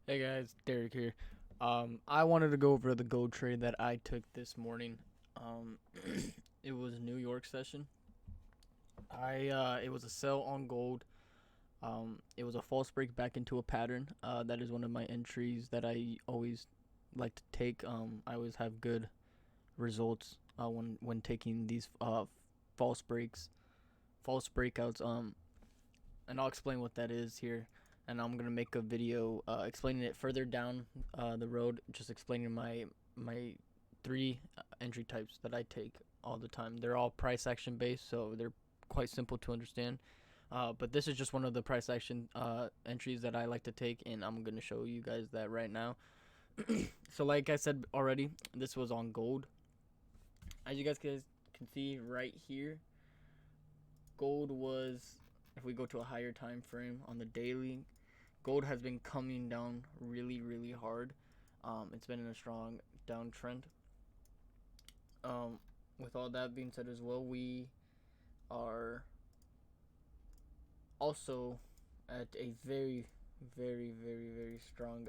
Hey guys, Derek here. I wanted to go over the gold trade that I took this morning. Um, it was New York session. It was a sell on gold. It was a false break back into a pattern. That is one of my entries that I always like to take. I always have good results when taking these false breaks, false breakouts. And I'll explain what that is here. And I'm gonna make a video explaining it further down the road, just explaining my three entry types that I take all the time. They're all price action based, so they're quite simple to understand. But this is just one of the price action entries that I like to take, and I'm gonna show you guys that right now. So, like I said already, this was on gold. As you guys can see right here, gold was, if we go to a higher time frame on the daily, gold has been coming down really hard. It's been in a strong downtrend. With all that being said as well, we are also at a very strong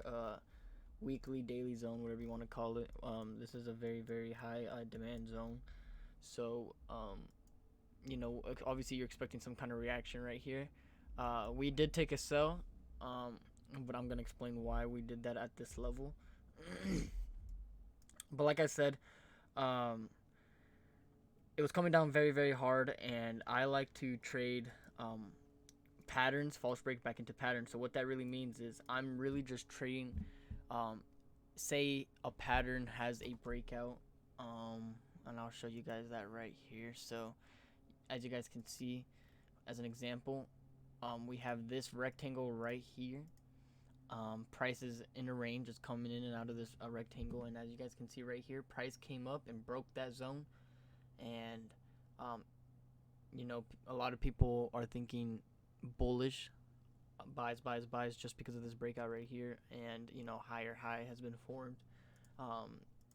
weekly, daily zone, whatever you want to call it. This is a very high demand zone. So, obviously you're expecting some kind of reaction right here. We did take a sell, but I'm gonna explain why we did that at this level. But like I said, um, it was coming down very hard, and I like to trade patterns, false break back into patterns. So what that really means is I'm really just trading. Say a pattern has a breakout, and I'll show you guys that right here. So as you guys can see, as an example, we have this rectangle right here. Prices in a range is coming in and out of this rectangle, and as you guys can see right here, price came up and broke that zone, and um, a lot of people are thinking bullish, buys just because of this breakout right here, and higher high has been formed.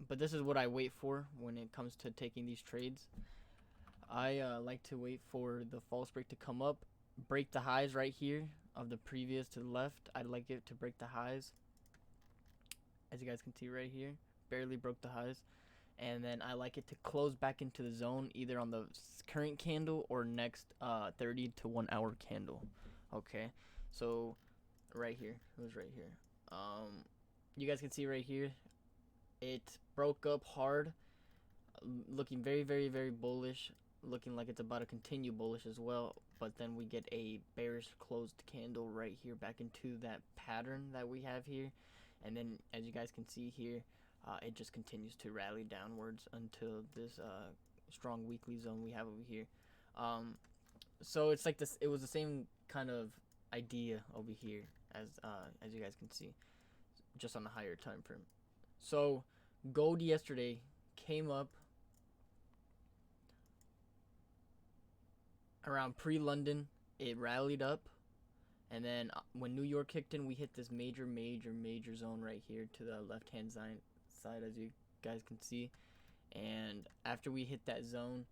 But this is what I wait for when it comes to taking these trades. I like to wait for the false break to come up, break the highs right here of the previous to the left. I'd like it to break the highs, as you guys can see right here, barely broke the highs. And then I like it to close back into the zone either on the current candle or next 30 to 1 hour candle. Okay, so right here, it was right here. You guys can see right here, it broke up hard, looking very bullish, looking like it's about to continue bullish as well. But then we get a bearish closed candle right here back into that pattern that we have here. And then as you guys can see here, it just continues to rally downwards until this strong weekly zone we have over here. So it's like this. It was the same kind of idea over here as you guys can see, just on a higher time frame. So gold yesterday came up around pre-London. It rallied up, and then when New York kicked in, we hit this major zone right here to the left-hand side, as you guys can see. And after we hit that zone,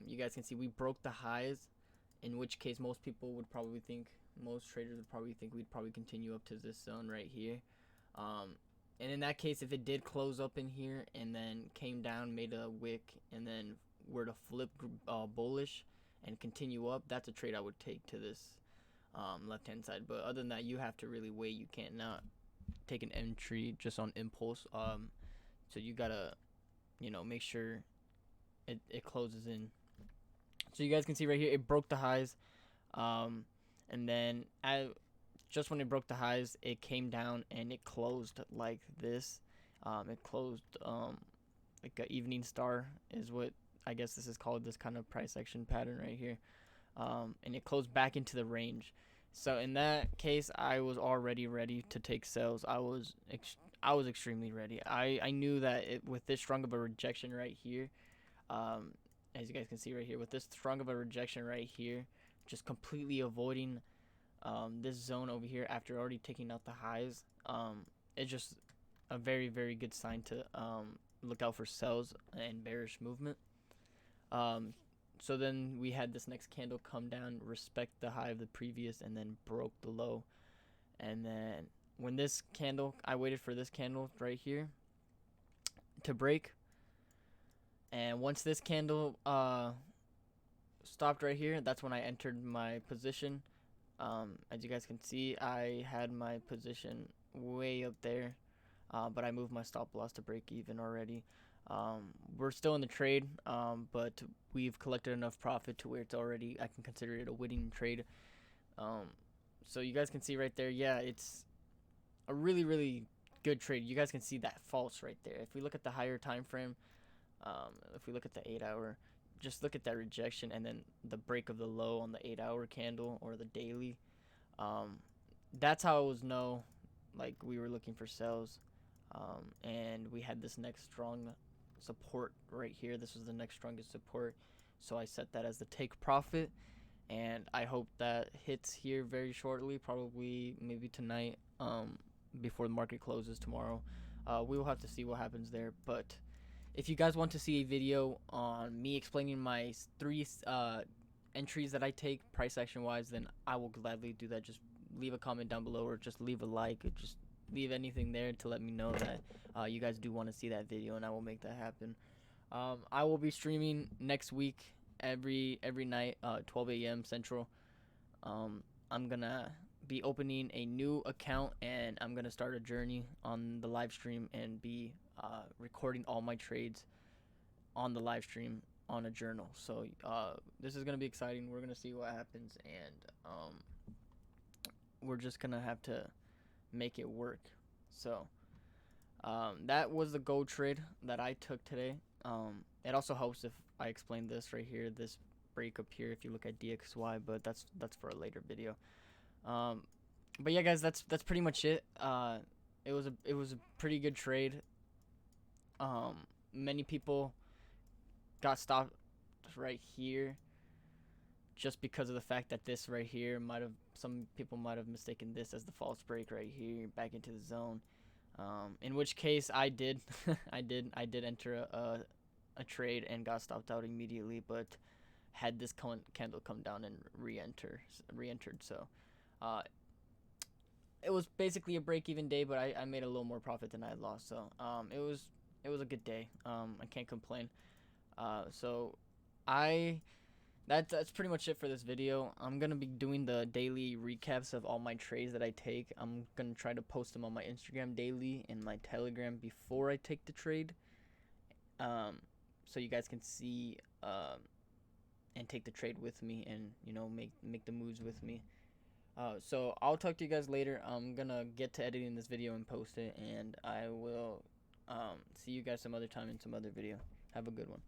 you guys can see we broke the highs, in which case most traders would probably think we'd probably continue up to this zone right here. And in that case, if it did close up in here and then came down, made a wick, and then were to flip bullish and continue up, that's a trade I would take to this left-hand side. But other than that, you have to really wait. You can't not take an entry just on impulse. So you gotta, make sure it closes in. So you guys can see right here, it broke the highs, and then just when it broke the highs, it came down and it closed like this. It closed like an evening star is what I guess this is called, this kind of price action pattern right here. And it closed back into the range. So in that case, I was already ready to take sales. I was extremely ready. I knew that with this strong of a rejection right here, as you guys can see right here, with this strong of a rejection right here, just completely avoiding this zone over here after already taking out the highs, it's just a very good sign to look out for sells and bearish movement. So then we had this next candle come down, respect the high of the previous, and then broke the low. And then when this candle, I waited for this candle right here to break, and once this candle stopped right here, that's when I entered my position. As you guys can see, I had my position way up there, but I moved my stop loss to break even already. We're still in the trade, but we've collected enough profit to where it's already, I can consider it a winning trade. So you guys can see right there, yeah, it's a really, really good trade. You guys can see that false right there. If we look at the higher time frame, if we look at the 8-hour, just look at that rejection and then the break of the low on the 8-hour candle or the daily. That's how it was like we were looking for sales, and we had this next strong support right here. This was the next strongest support, so I set that as the take profit, and I hope that hits here very shortly, probably maybe tonight, before the market closes tomorrow. We will have to see what happens there, but if you guys want to see a video on me explaining my 3 entries that I take price action wise, then I will gladly do that. Just leave a comment down below, or just leave a like, or just leave anything there to let me know that you guys do want to see that video, and I will make that happen. I will be streaming next week every night, 12 a.m. Central. I'm gonna be opening a new account, and I'm gonna start a journey on the live stream and be recording all my trades on the live stream on a journal. So this is gonna be exciting. We're gonna see what happens, and we're just gonna have to make it work. So that was the gold trade that I took today. It also helps if I explain this right here, this break up here, if you look at DXY, but that's for a later video. But yeah, guys, that's pretty much it. It was a pretty good trade. Many people got stopped right here just because of the fact that this right here some people might have mistaken this as the false break right here back into the zone. In which case I did I did enter a trade and got stopped out immediately, but had this candle come down and re-entered. So it was basically a break-even day, but I made a little more profit than I had lost. So it was a good day. I can't complain. So that's pretty much it for this video. I'm gonna be doing the daily recaps of all my trades that I take. I'm gonna try to post them on my Instagram daily and my Telegram before I take the trade, so you guys can see and take the trade with me, and make the moves with me. So I'll talk to you guys later. I'm gonna get to editing this video and post it, and I will see you guys some other time in some other video. Have a good one.